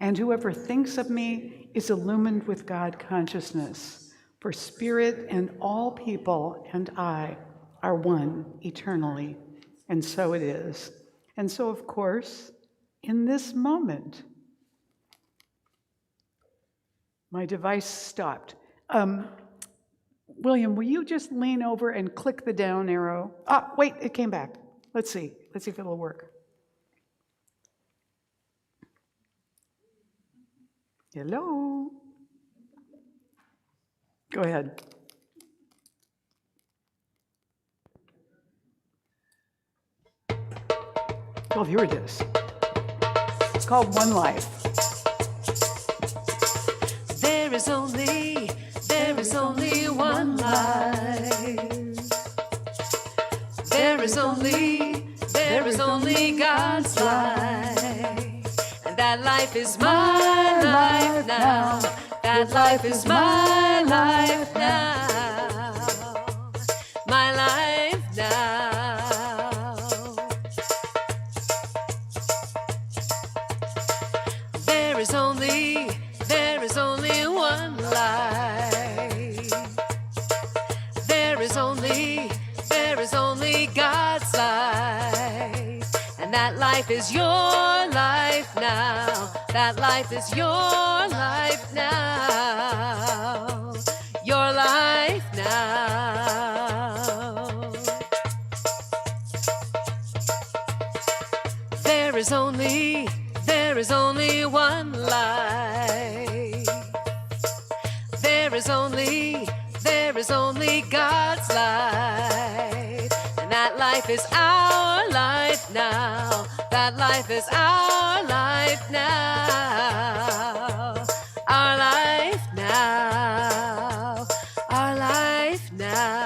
S1: And whoever thinks of me is illumined with God consciousness. For spirit and all people and I are one eternally. And so it is. And so, of course, in this moment, my device stopped. William, will you just lean over and click the down arrow? Wait, it came back. Let's see. Let's see if it'll work. Hello? Go ahead. Oh, here it is. It's called One Life.
S2: There is only one life. There is only God's life. And that life is my life now. That life is my life now. My life now. There is only one life. There is only God's life. And that life is your life now. That life is your life now. Your life now. There is only one life. There is only God's life. And that life is our life now. That life is our life now. Our life now. Our life now.